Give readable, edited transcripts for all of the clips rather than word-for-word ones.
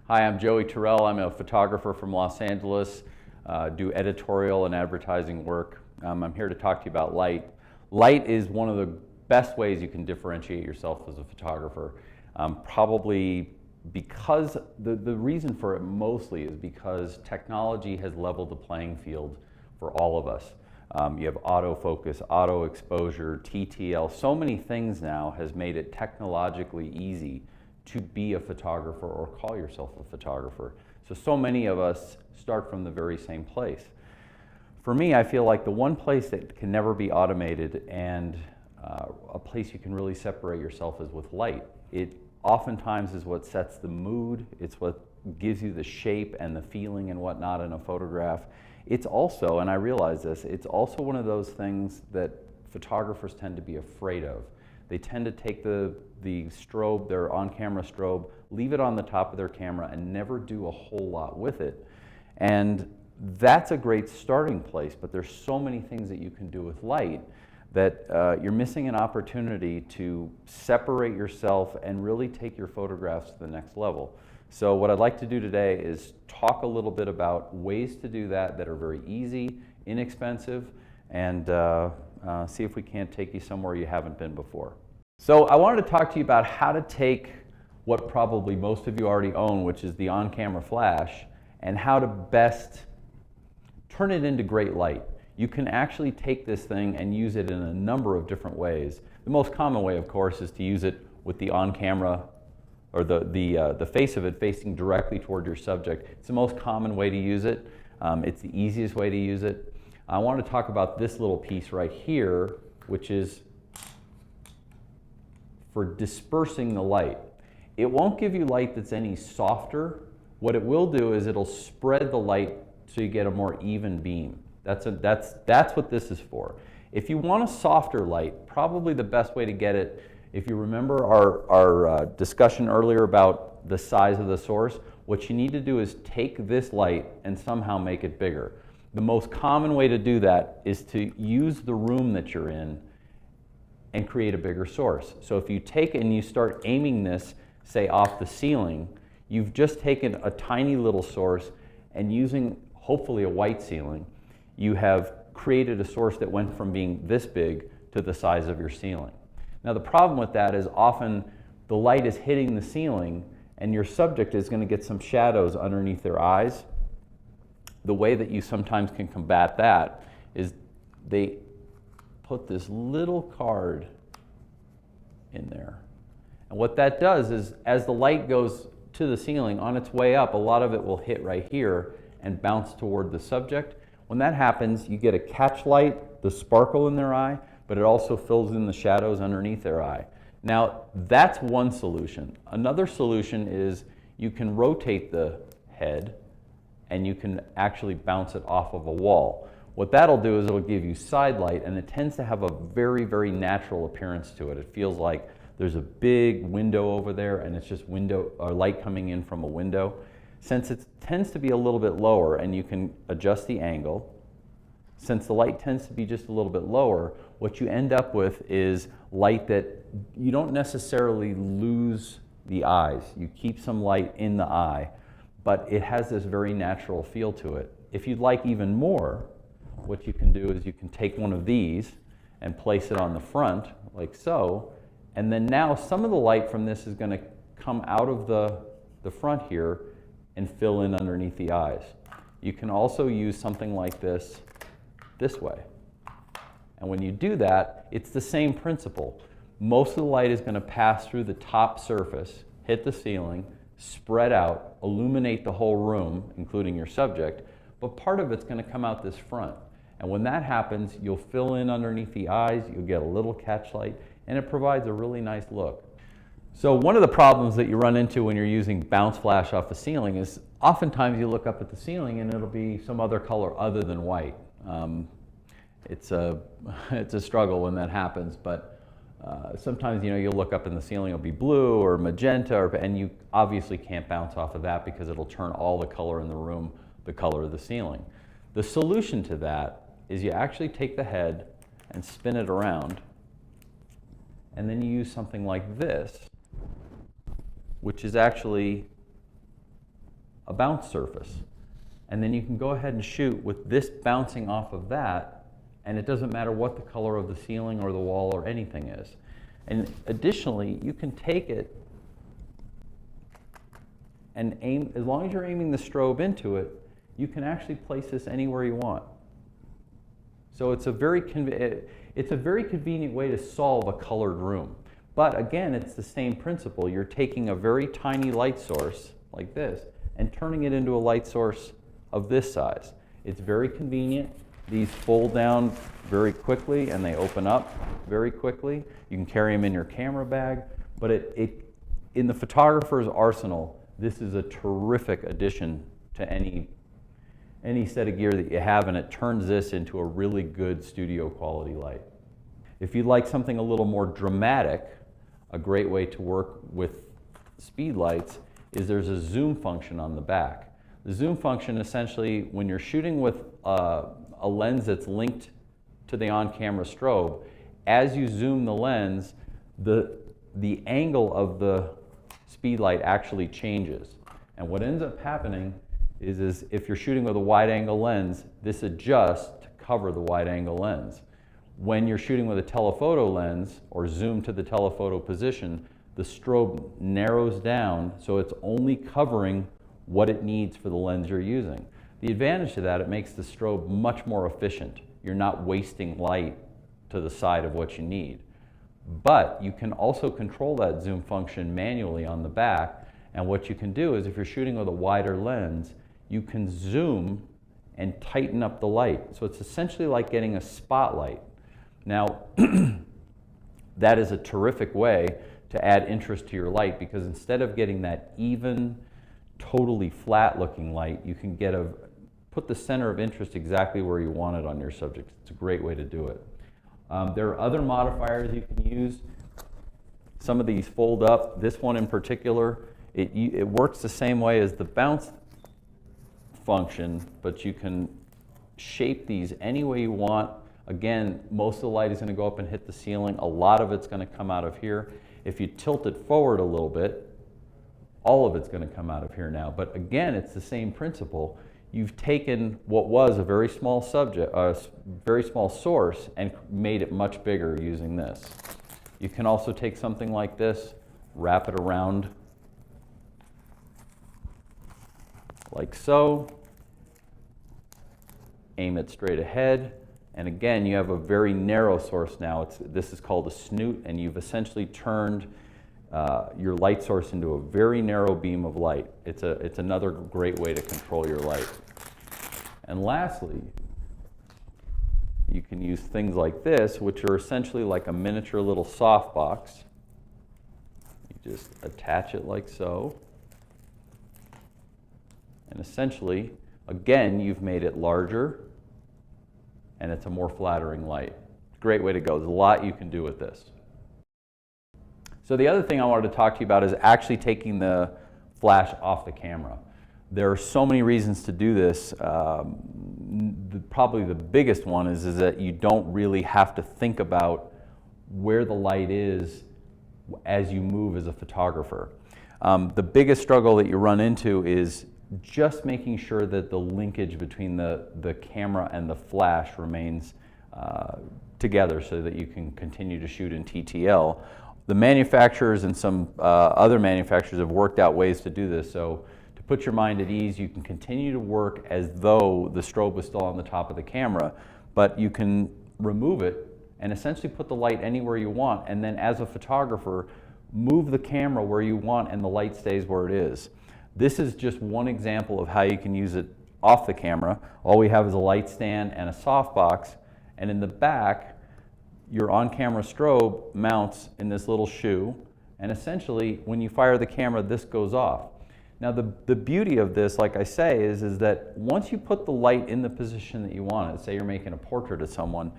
Hi, I'm Joey Terrill. I'm a photographer from Los Angeles, do editorial and advertising work. I'm here to talk to you about light. Light is one of the best ways you can differentiate yourself as a photographer. Probably because the reason for it mostly is because technology has leveled the playing field for all of us. You have autofocus, auto exposure, TTL, so many things now has made it technologically easy to be a photographer or call yourself a photographer. So many of us start from the very same place. For me, I feel like the one place that can never be automated and a place you can really separate yourself is with light. It oftentimes is what sets the mood, it's what gives you the shape and the feeling and whatnot in a photograph. It's also, and I realize this, it's also one of those things that photographers tend to be afraid of. They tend to take the strobe, their on-camera strobe, leave it on the top of their camera and never do a whole lot with it. And that's a great starting place, but there's so many things that you can do with light that you're missing an opportunity to separate yourself and really take your photographs to the next level. So what I'd like to do today is talk a little bit about ways to do that that are very easy, inexpensive, and see if we can't take you somewhere you haven't been before. So I wanted to talk to you about how to take what probably most of you already own, which is the on-camera flash, and how to best turn it into great light. You can actually take this thing and use it in a number of different ways. The most common way, of course, is to use it with the on-camera or the face of it facing directly toward your subject. It's the most common way to use it. It's the easiest way to use it. I want to talk about this little piece right here, which is for dispersing the light. It won't give you light that's any softer. What it will do is it'll spread the light so you get a more even beam. That's what this is for. If you want a softer light, probably the best way to get it, if you remember our discussion earlier about the size of the source, what you need to do is take this light and somehow make it bigger. The most common way to do that is to use the room that you're in and create a bigger source. So if you take and you start aiming this, say off the ceiling, you've just taken a tiny little source and using hopefully a white ceiling, you have created a source that went from being this big to the size of your ceiling. Now the problem with that is often the light is hitting the ceiling and your subject is going to get some shadows underneath their eyes. The way that you sometimes can combat that is they put this little card in there. And what that does is as the light goes to the ceiling on its way up, a lot of it will hit right here and bounce toward the subject. When that happens, you get a catch light, the sparkle in their eye, but it also fills in the shadows underneath their eye. Now, that's one solution. Another solution is you can rotate the head and you can actually bounce it off of a wall. What that'll do is it'll give you side light, and it tends to have a very, very natural appearance to it. It feels like there's a big window over there and it's just window or light coming in from a window. Since it tends to be a little bit lower and you can adjust the angle, since the light tends to be just a little bit lower, what you end up with is light that you don't necessarily lose the eyes. You keep some light in the eye, but it has this very natural feel to it. If you'd like even more, what you can do is you can take one of these and place it on the front, like so, and then now some of the light from this is going to come out of the front here and fill in underneath the eyes. You can also use something like this way. And when you do that, it's the same principle. Most of the light is going to pass through the top surface, hit the ceiling, spread out, illuminate the whole room, including your subject, but part of it's going to come out this front. And when that happens, you'll fill in underneath the eyes, you'll get a little catch light, and it provides a really nice look. So one of the problems that you run into when you're using bounce flash off the ceiling is oftentimes you look up at the ceiling and it'll be some other color other than white. It's a struggle when that happens, but sometimes you'll look up in the ceiling, it'll be blue or magenta, and you obviously can't bounce off of that because it'll turn all the color in the room the color of the ceiling. The solution to that is you actually take the head and spin it around, and then you use something like this, which is actually a bounce surface. And then you can go ahead and shoot with this bouncing off of that, and it doesn't matter what the color of the ceiling or the wall or anything is. And additionally, you can take it and aim, as long as you're aiming the strobe into it, you can actually place this anywhere you want. So it's a very convenient way to solve a colored room. But again, it's the same principle. You're taking a very tiny light source like this and turning it into a light source of this size. It's very convenient. These fold down very quickly and they open up very quickly. You can carry them in your camera bag, but in the photographer's arsenal, this is a terrific addition to any set of gear that you have, and it turns this into a really good studio quality light. If you'd like something a little more dramatic, a great way to work with speed lights is there's a zoom function on the back. The zoom function essentially, when you're shooting with a lens that's linked to the on-camera strobe, as you zoom the lens, the angle of the speed light actually changes. And what ends up happening is if you're shooting with a wide angle lens, this adjusts to cover the wide angle lens. When you're shooting with a telephoto lens or zoom to the telephoto position, the strobe narrows down so it's only covering what it needs for the lens you're using. The advantage to that, it makes the strobe much more efficient. You're not wasting light to the side of what you need. But you can also control that zoom function manually on the back, and what you can do is if you're shooting with a wider lens, you can zoom and tighten up the light. So it's essentially like getting a spotlight. Now, that is a terrific way to add interest to your light, because instead of getting that even, totally flat looking light, you can put the center of interest exactly where you want it on your subject. It's a great way to do it. There are other modifiers you can use. Some of these fold up. This one in particular, it works the same way as the bounce function, but you can shape these any way you want. Again, most of the light is going to go up and hit the ceiling. A lot of it's going to come out of here. If you tilt it forward a little bit, all of it's going to come out of here now. But again, it's the same principle. You've taken what was a very small very small source and made it much bigger using this. You can also take something like this, wrap it around like so, aim it straight ahead, and again, you have a very narrow source now. This is called a snoot, and you've essentially turned your light source into a very narrow beam of light. It's another great way to control your light. And lastly, you can use things like this, which are essentially like a miniature little softbox. You just attach it like so. And essentially, again, you've made it larger, and it's a more flattering light. Great way to go. There's a lot you can do with this. So the other thing I wanted to talk to you about is actually taking the flash off the camera. There are so many reasons to do this. Probably the biggest one is that you don't really have to think about where the light is as you move as a photographer. The biggest struggle that you run into is just making sure that the linkage between the camera and the flash remains together so that you can continue to shoot in TTL. The manufacturers and some other manufacturers have worked out ways to do this. So to put your mind at ease, you can continue to work as though the strobe was still on the top of the camera, but you can remove it and essentially put the light anywhere you want, and then as a photographer, move the camera where you want and the light stays where it is. This is just one example of how you can use it off the camera. All we have is a light stand and a softbox, and in the back, your on-camera strobe mounts in this little shoe, and essentially, when you fire the camera, this goes off. Now, the beauty of this, like I say, is that once you put the light in the position that you want it, say you're making a portrait of someone,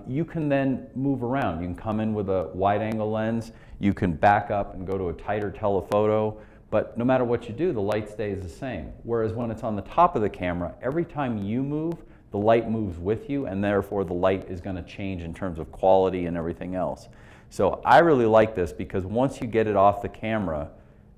you can then move around. You can come in with a wide-angle lens, you can back up and go to a tighter telephoto, but no matter what you do, the light stays the same. Whereas when it's on the top of the camera, every time you move, the light moves with you, and therefore the light is going to change in terms of quality and everything else. So I really like this because once you get it off the camera,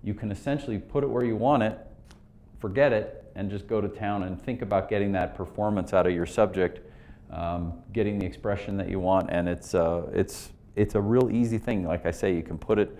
you can essentially put it where you want it, forget it and just go to town and think about getting that performance out of your subject, getting the expression that you want. And it's a real easy thing. Like I say, you can put it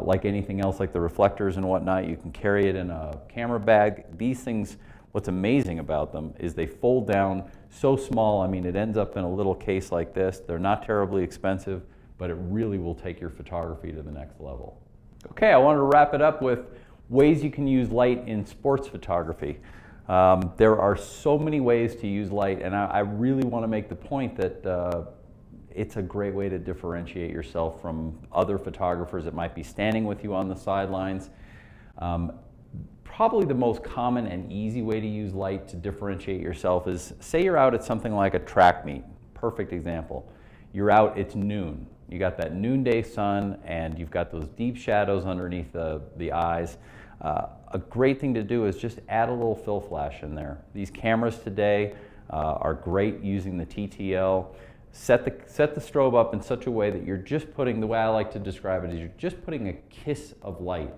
like anything else, like the reflectors and whatnot. You can carry it in a camera bag. These things, what's amazing about them is they fold down so small. I mean, it ends up in a little case like this. They're not terribly expensive, but it really will take your photography to the next level. Okay, I wanted to wrap it up with ways you can use light in sports photography. There are so many ways to use light, and I really want to make the point that it's a great way to differentiate yourself from other photographers that might be standing with you on the sidelines. Probably the most common and easy way to use light to differentiate yourself is, say you're out at something like a track meet. Perfect example. You're out, it's noon. You got that noonday sun and you've got those deep shadows underneath the eyes. A great thing to do is just add a little fill flash in there. These cameras today are great using the TTL. Set the strobe up in such a way that you're just putting, the way I like to describe it is you're just putting a kiss of light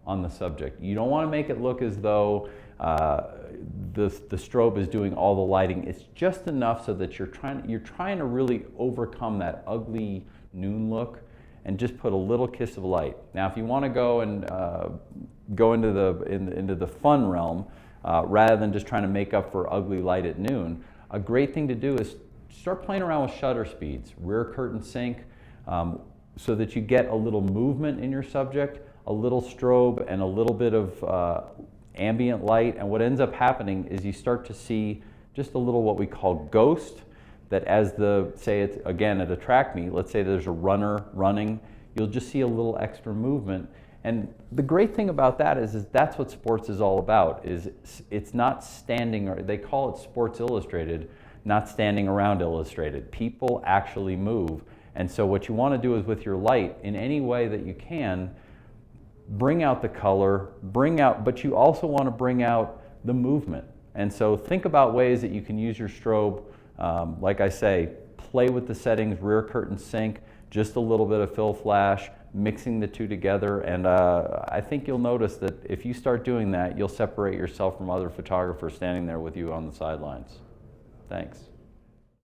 on the subject. You don't want to make it look as though the strobe is doing all the lighting. It's just enough so that you're trying to really overcome that ugly noon look and just put a little kiss of light. Now, if you want to go and go into the fun realm rather than just trying to make up for ugly light at noon, a great thing to do is start playing around with shutter speeds, rear curtain sync, so that you get a little movement in your subject, a little strobe, and a little bit of ambient light. And what ends up happening is you start to see just a little what we call ghost, that as say it's again at a track meet, let's say there's a runner running, you'll just see a little extra movement. And the great thing about that is that's what sports is all about, is it's not standing, or they call it Sports Illustrated, not standing around Illustrated. People actually move. And so what you want to do is with your light, in any way that you can, bring out the color, but you also want to bring out the movement. And so think about ways that you can use your strobe. Like I say, play with the settings, rear curtain sync, just a little bit of fill flash, mixing the two together. And I think you'll notice that if you start doing that, you'll separate yourself from other photographers standing there with you on the sidelines. Thanks.